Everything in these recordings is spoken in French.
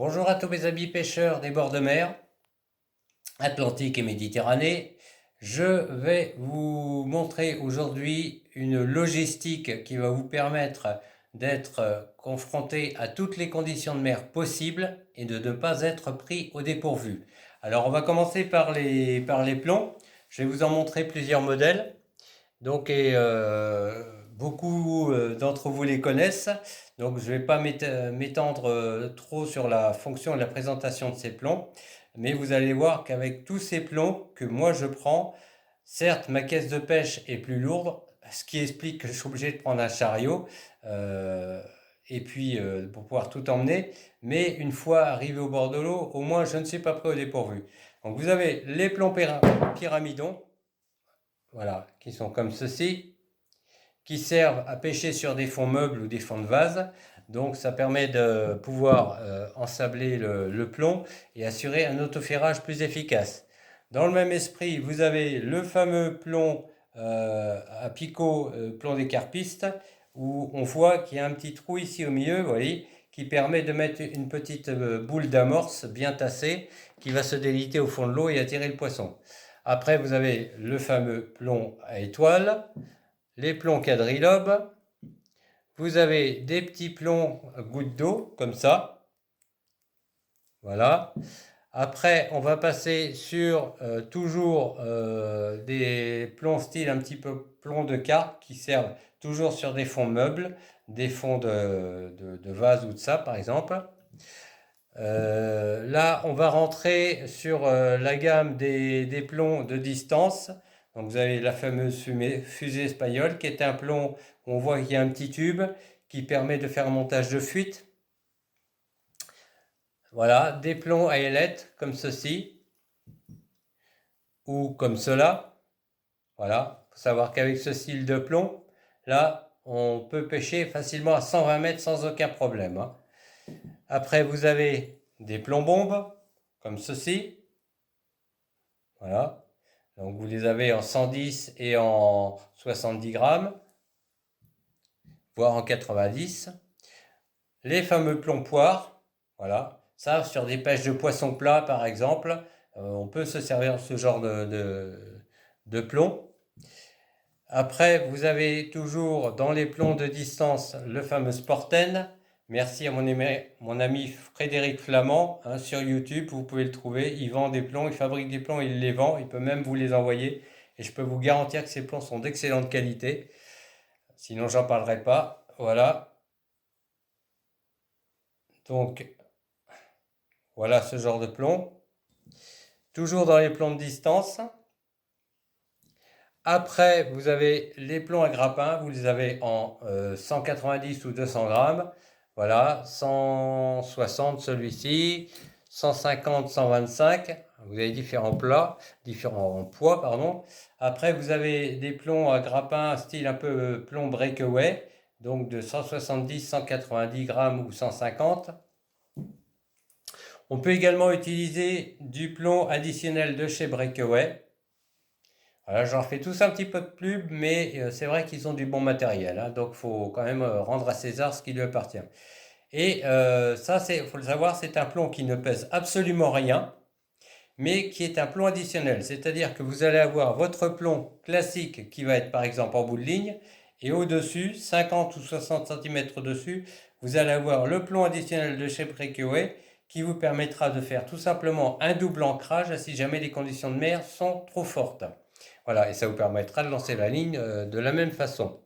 Bonjour à tous mes amis pêcheurs des bords de mer, Atlantique et Méditerranée. Je vais vous montrer aujourd'hui une logistique qui va vous permettre d'être confronté à toutes les conditions de mer possibles et de ne pas être pris au dépourvu. Alors on va commencer par les plombs. Je vais vous en montrer plusieurs modèles. Donc, beaucoup d'entre vous les connaissent. Donc, je ne vais pas m'étendre trop sur la fonction et la présentation de ces plombs. Mais vous allez voir qu'avec tous ces plombs que moi je prends, certes, ma caisse de pêche est plus lourde, ce qui explique que je suis obligé de prendre un chariot. euh, et puis, pour pouvoir tout emmener. Mais une fois arrivé au bord de l'eau, au moins je ne suis pas pris au dépourvu. Donc, vous avez les plombs pyramidons, voilà, qui sont comme ceci, qui servent à pêcher sur des fonds meubles ou des fonds de vase. Donc ça permet de pouvoir ensabler le plomb et assurer un autoferrage plus efficace. Dans le même esprit, vous avez le fameux plomb à picot, plomb des carpistes, où on voit qu'il y a un petit trou ici au milieu, vous voyez, qui permet de mettre une petite boule d'amorce bien tassée qui va se déliter au fond de l'eau et attirer le poisson. Après, vous avez le fameux plomb à étoile, les plombs quadrilobes. Vous avez des petits plombs gouttes d'eau, comme ça. Voilà. Après, on va passer sur toujours des plombs style un petit peu plomb de carpe qui servent toujours sur des fonds meubles, des fonds de vase ou de ça, par exemple. Là, on va rentrer sur la gamme des plombs de distance. Donc, vous avez la fameuse fusée espagnole qui est un plomb où on voit qu'il y a un petit tube qui permet de faire un montage de fuite. Voilà, des plombs à ailettes comme ceci ou comme cela. Voilà, il faut savoir qu'avec ce style de plomb, là, on peut pêcher facilement à 120 mètres sans aucun problème, hein. Après, vous avez des plombs bombes comme ceci. Voilà. Donc vous les avez en 110 et en 70 grammes, voire en 90. Les fameux plombs poires, voilà. Ça, sur des pêches de poisson plat, par exemple, on peut se servir de ce genre de plomb. Après, vous avez toujours dans les plombs de distance le fameux Sporten. Merci à mon ami Frédéric Flamand, hein, sur YouTube, vous pouvez le trouver. Il vend des plombs, il fabrique des plombs, il les vend, il peut même vous les envoyer. Et je peux vous garantir que ces plombs sont d'excellente qualité. Sinon, j'en parlerai pas. Voilà. Donc, voilà ce genre de plomb. Toujours dans les plombs de distance. Après, vous avez les plombs à grappin, vous les avez en 190 ou 200 grammes. Voilà, 160 celui-ci, 150, 125. Vous avez différents poids, pardon. Après, vous avez des plombs à grappin style un peu plomb breakaway, donc de 170, 190 grammes ou 150. On peut également utiliser du plomb additionnel de chez Breakaway. Voilà, j'en fais tous un petit peu de pub, mais c'est vrai qu'ils ont du bon matériel, hein, donc il faut quand même rendre à César ce qui lui appartient. Et ça, faut le savoir, c'est un plomb qui ne pèse absolument rien, mais qui est un plomb additionnel. C'est-à-dire que vous allez avoir votre plomb classique qui va être par exemple en bout de ligne, et au-dessus, 50 ou 60 cm dessus, vous allez avoir le plomb additionnel de chez Breakaway qui vous permettra de faire tout simplement un double ancrage si jamais les conditions de mer sont trop fortes. Voilà, et ça vous permettra de lancer la ligne de la même façon.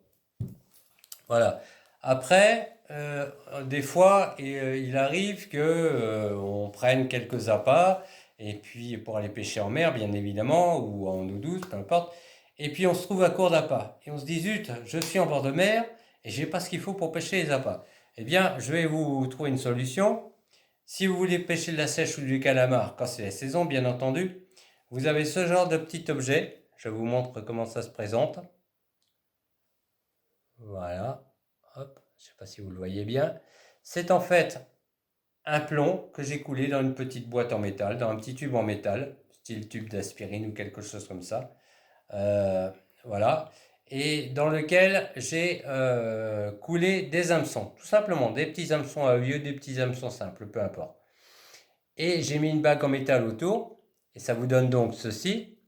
Voilà. Après, des fois, il arrive que on prenne quelques appâts, et puis pour aller pêcher en mer, bien évidemment, ou en eau douce, peu importe. Et puis on se trouve à court d'appâts. Et on se dit, zut, je suis en bord de mer, et j'ai pas ce qu'il faut pour pêcher les appâts. Eh bien, je vais vous trouver une solution. Si vous voulez pêcher de la sèche ou du calamar, quand c'est la saison, bien entendu, vous avez ce genre de petit objet. Je vous montre comment ça se présente. Voilà. Hop, je ne sais pas si vous le voyez bien. C'est en fait un plomb que j'ai coulé dans une petite boîte en métal, dans un petit tube en métal, style tube d'aspirine ou quelque chose comme ça. Euh, voilà. Et dans lequel j'ai coulé des hameçons. Tout simplement, des petits hameçons à vieux, des petits hameçons simples, peu importe. et j'ai mis une bague en métal autour, et ça vous donne donc ceci.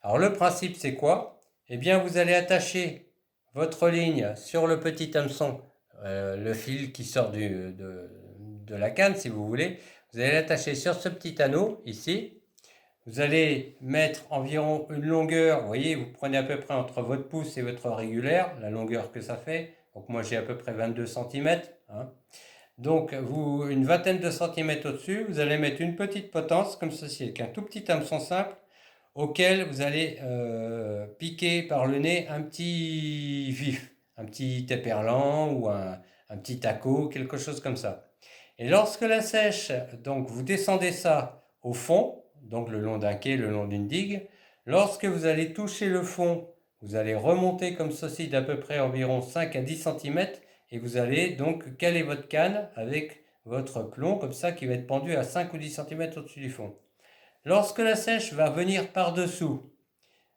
Alors le principe c'est quoi? Eh bien vous allez attacher votre ligne sur le petit hameçon, le fil qui sort de la canne si vous voulez, vous allez l'attacher sur ce petit anneau ici. Vous allez mettre environ une longueur, vous voyez, vous prenez à peu près entre votre pouce et votre régulière, la longueur que ça fait. Donc moi j'ai à peu près 22 cm. Hein. Donc vous, une vingtaine de centimètres au-dessus, vous allez mettre une petite potence comme ceci, avec un tout petit hameçon simple, auquel vous allez piquer par le nez un petit vif, un petit éperlan ou un petit taco, quelque chose comme ça. Et lorsque la sèche, donc vous descendez ça au fond, donc le long d'un quai, le long d'une digue, lorsque vous allez toucher le fond, vous allez remonter comme ceci d'à peu près environ 5 à 10 cm et vous allez donc caler votre canne avec votre plomb comme ça qui va être pendu à 5 ou 10 cm au-dessus du fond. Lorsque la sèche va venir par-dessous,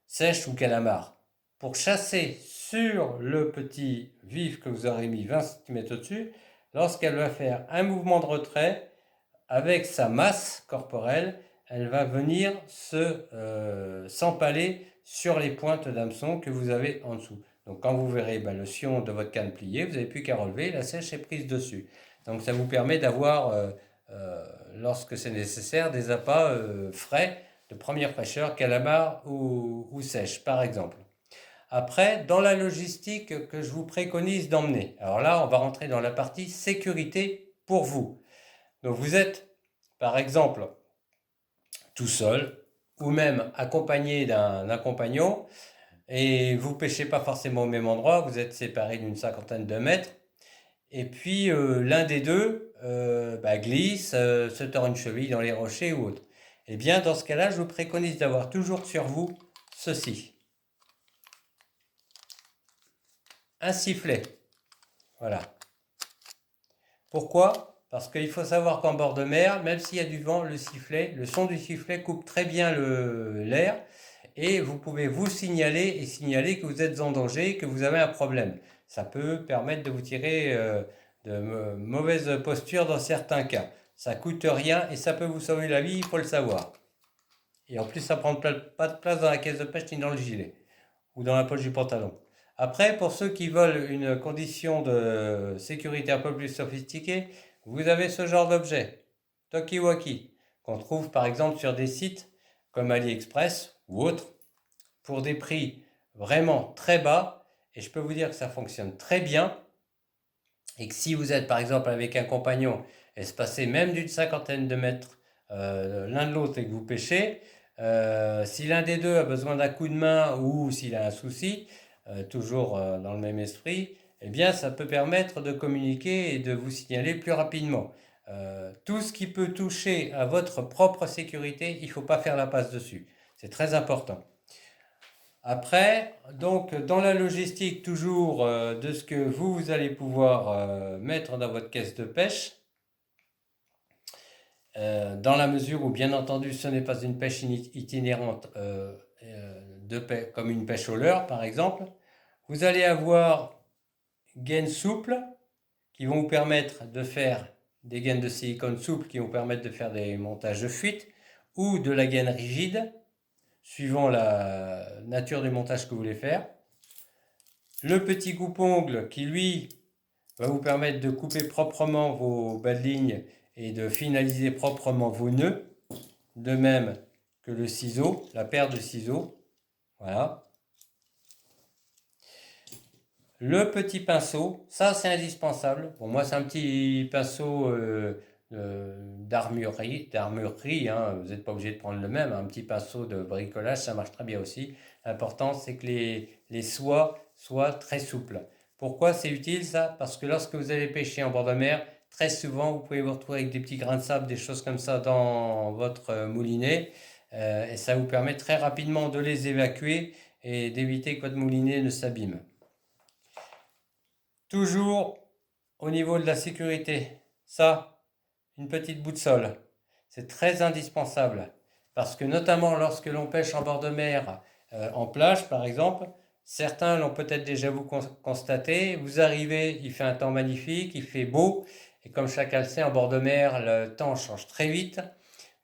sèche ou calamar, pour chasser sur le petit vif que vous aurez mis 20 cm au-dessus, lorsqu'elle va faire un mouvement de retrait, avec sa masse corporelle, elle va venir s'empaler sur les pointes d'hameçon que vous avez en dessous. Donc quand vous verrez le sillon de votre canne plié, vous n'avez plus qu'à relever, la sèche est prise dessus. Donc ça vous permet d'avoir, lorsque c'est nécessaire, des appâts frais, de première fraîcheur, calamar ou sèche par exemple. Après, dans la logistique que je vous préconise d'emmener, alors là on va rentrer dans la partie sécurité pour vous. Donc vous êtes par exemple tout seul ou même accompagné d'un compagnon et vous pêchez pas forcément au même endroit, vous êtes séparés d'une cinquantaine de mètres et puis l'un des deux glisse, se tord une cheville dans les rochers ou autre. Eh bien dans ce cas-là, je vous préconise d'avoir toujours sur vous ceci. Un sifflet. Voilà. Pourquoi? Parce qu'il faut savoir qu'en bord de mer, même s'il y a du vent, le son du sifflet coupe très bien l'air et vous pouvez vous signaler et signaler que vous êtes en danger, que vous avez un problème. Ça peut permettre de vous tirer de mauvaise posture dans certains cas. Ça coûte rien et ça peut vous sauver la vie, il faut le savoir. Et en plus, ça prend pas de place dans la caisse de pêche ni dans le gilet ou dans la poche du pantalon. Après, pour ceux qui veulent une condition de sécurité un peu plus sophistiquée, vous avez ce genre d'objet, Talkie-walkie, qu'on trouve par exemple sur des sites comme AliExpress ou autres, pour des prix vraiment très bas. Et je peux vous dire que ça fonctionne très bien. Et que si vous êtes par exemple avec un compagnon, espacé même d'une cinquantaine de mètres l'un de l'autre et que vous pêchez, si l'un des deux a besoin d'un coup de main ou s'il a un souci, toujours dans le même esprit, eh bien ça peut permettre de communiquer et de vous signaler plus rapidement. Tout ce qui peut toucher à votre propre sécurité, il ne faut pas faire la passe dessus. C'est très important. Après, donc dans la logistique toujours de ce que vous allez pouvoir mettre dans votre caisse de pêche, dans la mesure où bien entendu ce n'est pas une pêche itinérante comme une pêche au leurre par exemple, vous allez avoir gaines souples qui vont vous permettre de faire des gaines de silicone souples qui vont vous permettre de faire des montages de fuite ou de la gaine rigide suivant la nature du montage que vous voulez faire. Le petit coupe-ongle qui lui va vous permettre de couper proprement vos bas de ligne et de finaliser proprement vos nœuds, de même que le ciseau, la paire de ciseaux. Voilà. Le petit pinceau, ça c'est indispensable. Pour moi c'est un petit pinceau d'armurerie, hein. Vous n'êtes pas obligé de prendre le même, un petit pinceau de bricolage, ça marche très bien aussi. L'important c'est que les soies soient très souples. Pourquoi c'est utile ça? Parce que lorsque vous allez pêcher en bord de mer, très souvent vous pouvez vous retrouver avec des petits grains de sable, des choses comme ça dans votre moulinet, et ça vous permet très rapidement de les évacuer et d'éviter que votre moulinet ne s'abîme. Toujours au niveau de la sécurité, ça, une petite boussole, c'est très indispensable parce que notamment lorsque l'on pêche en bord de mer, en plage par exemple, certains l'ont peut-être déjà vous constaté, vous arrivez, il fait un temps magnifique, il fait beau et comme chacun le sait, en bord de mer, le temps change très vite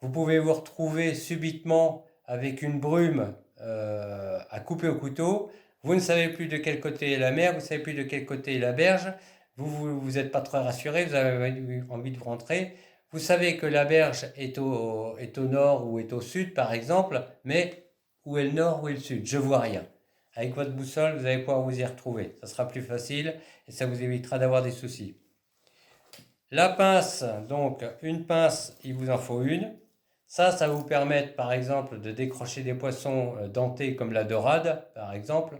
Vous pouvez vous retrouver subitement avec une brume à couper au couteau. Vous ne savez plus de quel côté est la mer, vous ne savez plus de quel côté est la berge. Vous êtes pas très rassuré, vous avez envie de rentrer. Vous savez que la berge est au nord ou est au sud, par exemple, mais où est le nord, où est le sud? Je vois rien. Avec votre boussole, vous allez pouvoir vous y retrouver. Ça sera plus facile et ça vous évitera d'avoir des soucis. La pince, donc une pince, il vous en faut une. Ça va vous permettre par exemple de décrocher des poissons dentés comme la dorade par exemple,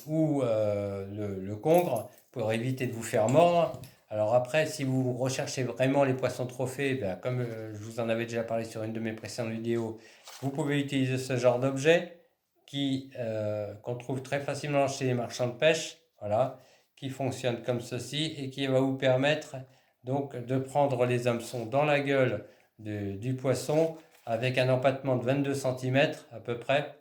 ou le congre pour éviter de vous faire mordre. Alors après, si vous recherchez vraiment les poissons trophées, ben, comme je vous en avais déjà parlé sur une de mes précédentes vidéos, vous pouvez utiliser ce genre d'objet qu'on trouve très facilement chez les marchands de pêche, voilà, qui fonctionne comme ceci et qui va vous permettre donc de prendre les hameçons dans la gueule du poisson avec un empattement de 22 cm à peu près,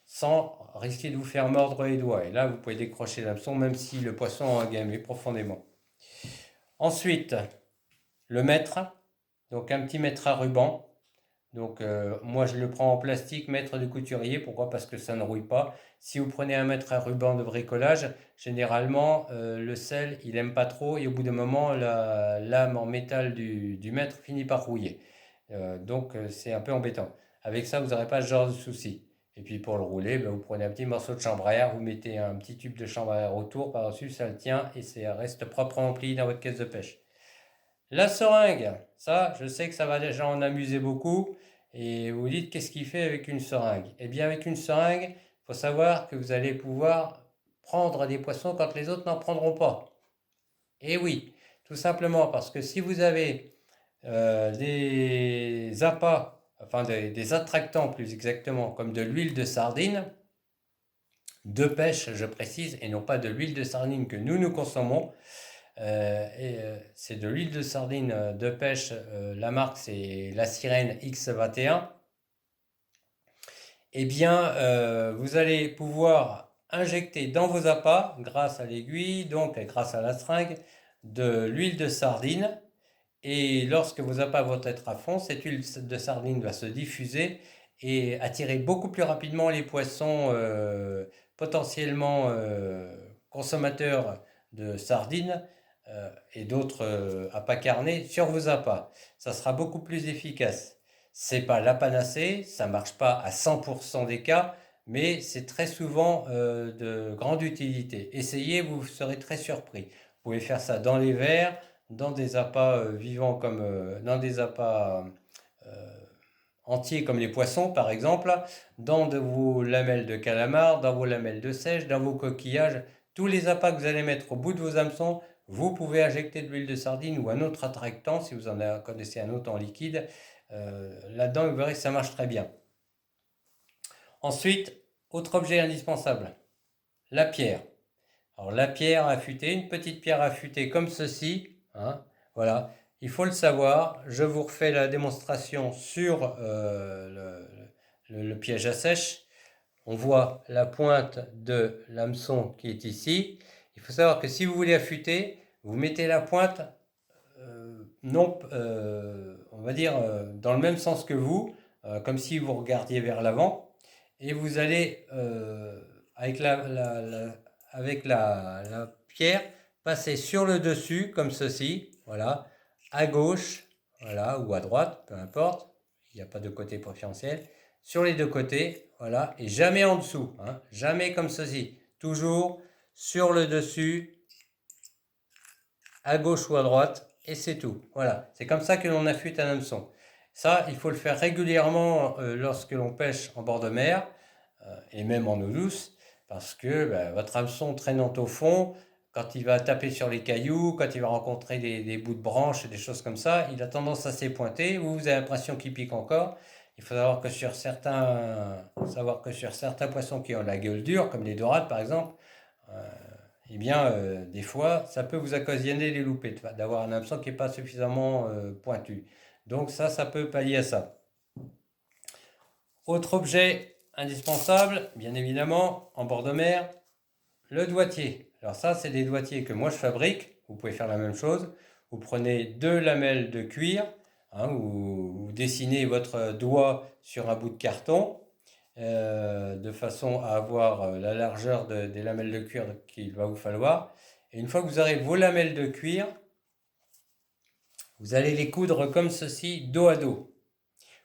sans risquer de vous faire mordre les doigts. Et là, vous pouvez décrocher l'hameçon même si le poisson a gamé profondément. Ensuite, le mètre, donc un petit mètre à ruban. Donc moi je le prends en plastique, mètre de couturier. Pourquoi? Parce que ça ne rouille pas. Si vous prenez un mètre à ruban de bricolage, généralement le sel il aime pas trop et au bout d'un moment la lame en métal du mètre finit par rouiller. Donc c'est un peu embêtant. Avec ça vous n'aurez pas ce genre de souci. Et puis pour le rouler, ben, vous prenez un petit morceau de chambre à air, vous mettez un petit tube de chambre à air autour par-dessus, ça le tient et ça reste proprement plié dans votre caisse de pêche. La seringue, ça, je sais que ça va déjà en amuser beaucoup. Et vous dites, qu'est-ce qu'il fait avec une seringue? Eh bien, avec une seringue, il faut savoir que vous allez pouvoir prendre des poissons quand les autres n'en prendront pas. Et oui, tout simplement parce que si vous avez des appâts, enfin des attractants plus exactement, comme de l'huile de sardine, de pêche, je précise, et non pas de l'huile de sardine que nous consommons, c'est de l'huile de sardine de pêche, la marque c'est la Sirène X21. Eh bien, vous allez pouvoir injecter dans vos appâts, grâce à l'aiguille, donc grâce à la seringue, de l'huile de sardine. Et lorsque vos appâts vont être à fond, cette huile de sardine va se diffuser et attirer beaucoup plus rapidement les poissons potentiellement consommateurs de sardines et d'autres appâts carnés sur vos appâts. Ça sera beaucoup plus efficace. C'est pas la panacée, ça marche pas à 100% des cas, mais c'est très souvent de grande utilité. Essayez, vous serez très surpris. Vous pouvez faire ça dans les verres, dans des appâts vivants comme dans des appâts entiers comme les poissons par exemple, dans vos lamelles de calamar, dans vos lamelles de seiche, dans vos coquillages, tous les appâts que vous allez mettre au bout de vos hameçons, vous pouvez injecter de l'huile de sardine ou un autre attractant si vous en connaissez un autre en liquide. Là-dedans, vous verrez que ça marche très bien. Ensuite, autre objet indispensable, la pierre. Alors la pierre affûtée, une petite pierre affûtée comme ceci, hein, voilà, il faut le savoir. Je vous refais la démonstration sur le piège à sèche. On voit la pointe de l'hameçon qui est ici. Il faut savoir que si vous voulez affûter, vous mettez la pointe, non, on va dire dans le même sens que vous, comme si vous regardiez vers l'avant, et vous allez avec la pierre passer sur le dessus comme ceci, voilà, à gauche, voilà, ou à droite, peu importe, il n'y a pas de côté préférentiel, sur les deux côtés, voilà, et jamais en dessous, hein, jamais comme ceci, toujours sur le dessus, à gauche ou à droite, et c'est tout. Voilà, c'est comme ça que l'on affûte un hameçon. Ça, il faut le faire régulièrement lorsque l'on pêche en bord de mer, et même en eau douce, parce que votre hameçon traînant au fond, quand il va taper sur les cailloux, quand il va rencontrer des bouts de branches et des choses comme ça, il a tendance à s'épointer, vous avez l'impression qu'il pique encore. Il faut savoir que sur certains poissons qui ont la gueule dure, comme les dorades par exemple, eh bien, des fois, ça peut vous occasionner des loupés, d'avoir un hameçon qui n'est pas suffisamment pointu. Donc ça peut pallier à ça. Autre objet indispensable, bien évidemment, en bord de mer, le doigtier. Alors ça, c'est des doigtiers que moi je fabrique. Vous pouvez faire la même chose. Vous prenez deux lamelles de cuir, hein, vous dessinez votre doigt sur un bout de carton de façon à avoir la largeur des lamelles de cuir qu'il va vous falloir. Et une fois que vous aurez vos lamelles de cuir, vous allez les coudre comme ceci, dos à dos.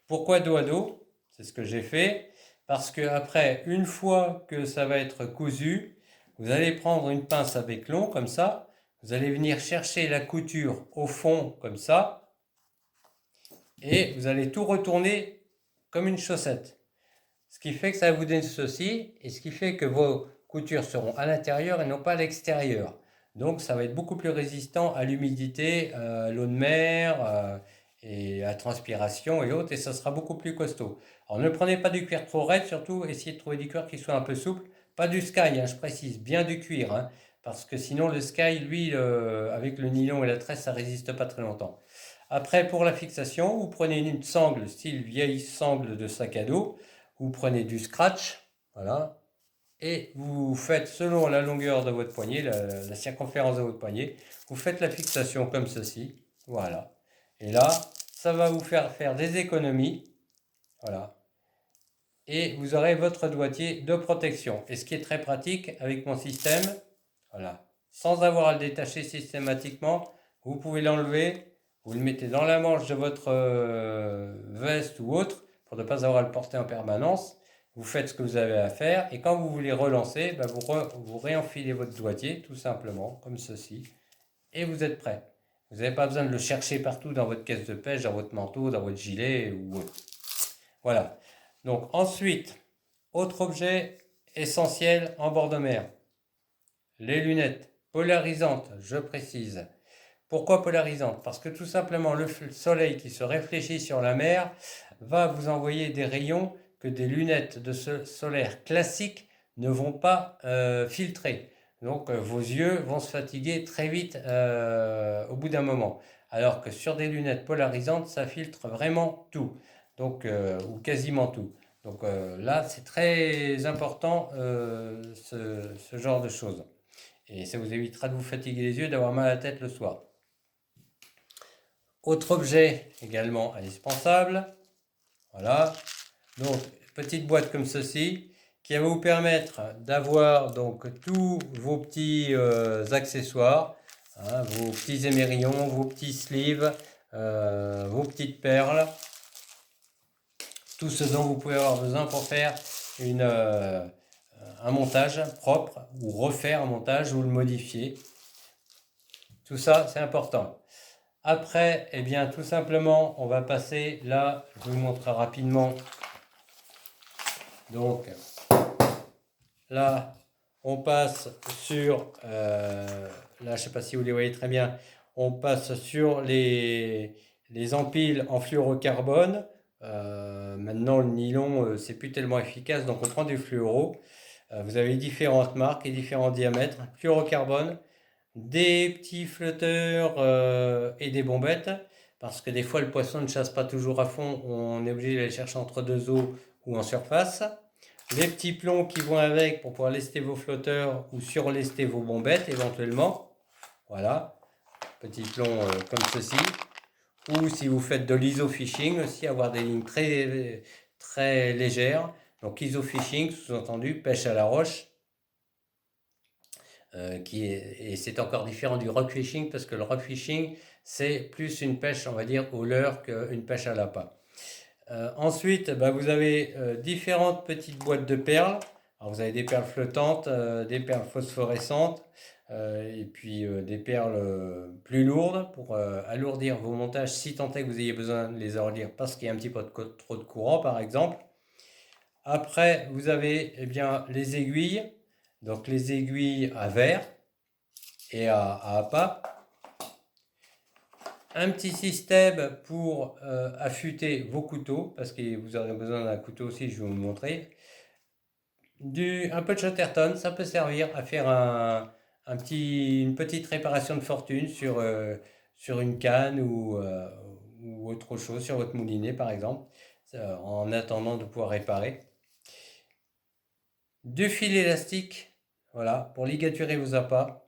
Pourquoi dos à dos? C'est ce que j'ai fait. Parce que après, une fois que ça va être cousu, vous allez prendre une pince à bec long comme ça. Vous allez venir chercher la couture au fond comme ça. Et vous allez tout retourner comme une chaussette. Ce qui fait que ça va vous donner ceci. Et ce qui fait que vos coutures seront à l'intérieur et non pas à l'extérieur. Donc ça va être beaucoup plus résistant à l'humidité, à l'eau de mer et à la transpiration et autres, et ça sera beaucoup plus costaud. Alors ne prenez pas du cuir trop raide, surtout essayez de trouver du cuir qui soit un peu souple. Pas du sky, hein, je précise, bien du cuir, hein, parce que sinon le sky, lui, avec le nylon et la tresse, ça résiste pas très longtemps. Après, pour la fixation, vous prenez une sangle, style vieille sangle de sac à dos, vous prenez du scratch, voilà, et vous faites selon la longueur de votre poignet, la circonférence de votre poignet, vous faites la fixation comme ceci, voilà. Et là, ça va vous faire des économies, voilà. Et vous aurez votre doigtier de protection. Et ce qui est très pratique avec mon système, voilà, sans avoir à le détacher systématiquement, vous pouvez l'enlever, vous le mettez dans la manche de votre veste ou autre, pour ne pas avoir à le porter en permanence. Vous faites ce que vous avez à faire, et quand vous voulez relancer, ben vous réenfilez votre doigtier, tout simplement, comme ceci, et vous êtes prêt. Vous n'avez pas besoin de le chercher partout dans votre caisse de pêche, dans votre manteau, dans votre gilet ou autre. Voilà. Donc ensuite, autre objet essentiel en bord de mer, les lunettes polarisantes, je précise. Pourquoi polarisantes? Parce que tout simplement le soleil qui se réfléchit sur la mer va vous envoyer des rayons que des lunettes de solaire classiques ne vont pas filtrer. Donc vos yeux vont se fatiguer très vite au bout d'un moment. Alors que sur des lunettes polarisantes, ça filtre vraiment tout. Donc, ou quasiment tout. Donc là, c'est très important ce genre de choses. Et ça vous évitera de vous fatiguer les yeux, d'avoir mal à la tête le soir. Autre objet également indispensable, voilà, donc petite boîte comme ceci, qui va vous permettre d'avoir donc tous vos petits accessoires, hein, vos petits émerillons, vos petits sleeves, vos petites perles, tout ce dont vous pouvez avoir besoin pour faire un montage propre, ou refaire un montage, ou le modifier. Tout ça, c'est important. Après, eh bien, tout simplement, on va passer là, je vous montre rapidement. Donc, là, on passe sur, là, je ne sais pas si vous les voyez très bien, on passe sur les empiles en fluorocarbone. Maintenant, le nylon, c'est plus tellement efficace, donc on prend du fluoro. Vous avez différentes marques et différents diamètres. Fluorocarbone, des petits flotteurs et des bombettes, parce que des fois le poisson ne chasse pas toujours à fond, on est obligé d'aller chercher entre deux eaux ou en surface. Les petits plombs qui vont avec pour pouvoir lester vos flotteurs ou surlester vos bombettes éventuellement. Voilà, petits plombs comme ceci. Ou si vous faites de l'iso-fishing aussi, avoir des lignes très, très légères. Donc iso-fishing, sous-entendu, pêche à la roche. Et c'est encore différent du rock fishing, parce que le rock fishing, c'est plus une pêche, on va dire, au leurre qu'une pêche à l'appât. Ensuite, bah, vous avez différentes petites boîtes de perles. Alors, vous avez des perles flottantes, des perles phosphorescentes, et puis des perles plus lourdes pour alourdir vos montages, si tant est que vous ayez besoin de les alourdir parce qu'il y a un petit peu trop de courant, par exemple. Après, vous avez eh bien, les aiguilles. Donc les aiguilles à verre et à appât. Un petit système pour affûter vos couteaux, parce que vous aurez besoin d'un couteau aussi, je vais vous le montrer. Un peu de Chatterton, ça peut servir à faire une petite réparation de fortune sur une canne ou autre chose, sur votre moulinet par exemple, en attendant de pouvoir réparer. Du fil élastique, voilà, pour ligaturer vos appâts.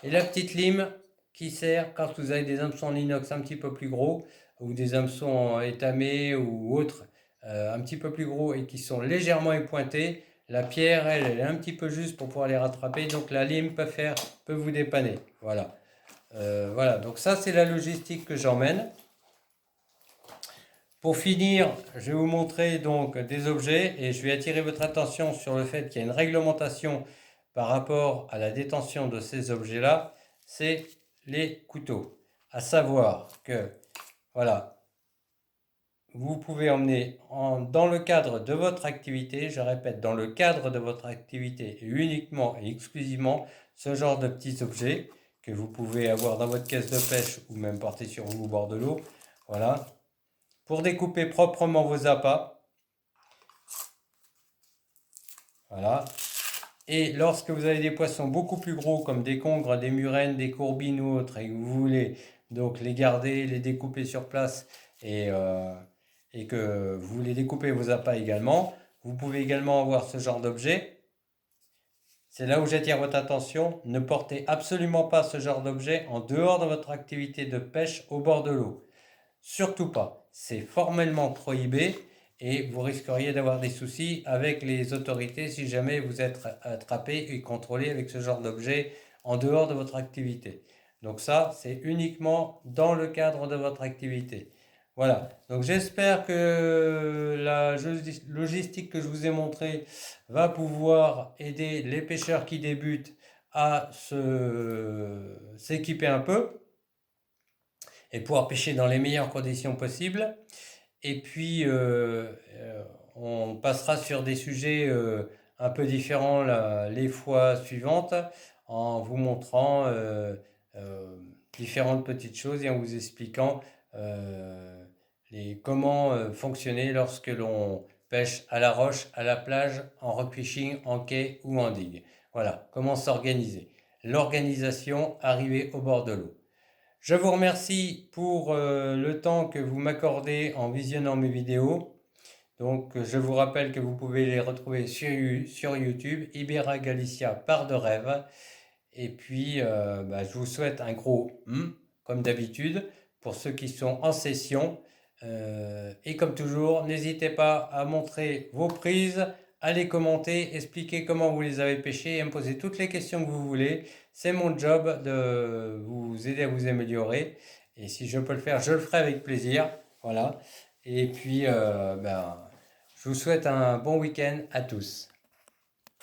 Et la petite lime qui sert quand vous avez des hameçons en inox un petit peu plus gros, ou des hameçons étamés ou autres, un petit peu plus gros et qui sont légèrement épointés, la pierre, elle est un petit peu juste pour pouvoir les rattraper, donc la lime peut vous dépanner. Voilà. Voilà, donc ça c'est la logistique que j'emmène. Pour finir, je vais vous montrer donc des objets et je vais attirer votre attention sur le fait qu'il y a une réglementation par rapport à la détention de ces objets-là, c'est les couteaux. À savoir que, voilà, vous pouvez emmener dans le cadre de votre activité, je répète, dans le cadre de votre activité uniquement et exclusivement ce genre de petits objets que vous pouvez avoir dans votre caisse de pêche ou même porter sur vous au bord de l'eau. Voilà. Pour découper proprement vos appâts. Voilà. Et lorsque vous avez des poissons beaucoup plus gros comme des congres, des murènes, des courbines ou autres et que vous voulez donc les garder, les découper sur place et que vous voulez découper vos appâts également, vous pouvez également avoir ce genre d'objet. C'est là où j'attire votre attention. Ne portez absolument pas ce genre d'objet en dehors de votre activité de pêche au bord de l'eau. Surtout pas. C'est formellement prohibé et vous risqueriez d'avoir des soucis avec les autorités si jamais vous êtes attrapé et contrôlé avec ce genre d'objet en dehors de votre activité. Donc ça, c'est uniquement dans le cadre de votre activité. Voilà, donc j'espère que la logistique que je vous ai montrée va pouvoir aider les pêcheurs qui débutent à s'équiper un peu et pouvoir pêcher dans les meilleures conditions possibles. Et puis, on passera sur des sujets un peu différents les fois suivantes en vous montrant différentes petites choses et en vous expliquant comment fonctionner lorsque l'on pêche à la roche, à la plage, en rock fishing, en quai ou en digue. Voilà, comment s'organiser. L'organisation arrivée au bord de l'eau. Je vous remercie pour le temps que vous m'accordez en visionnant mes vidéos. Donc, je vous rappelle que vous pouvez les retrouver sur YouTube, Ibera Galicia par de rêve. Et puis, je vous souhaite un gros comme d'habitude, pour ceux qui sont en session. Et comme toujours, n'hésitez pas à montrer vos prises, à les commenter, expliquer comment vous les avez pêchées et me poser toutes les questions que vous voulez. C'est mon job de vous aider à vous améliorer. Et si je peux le faire, je le ferai avec plaisir. Voilà. Et puis, je vous souhaite un bon week-end à tous.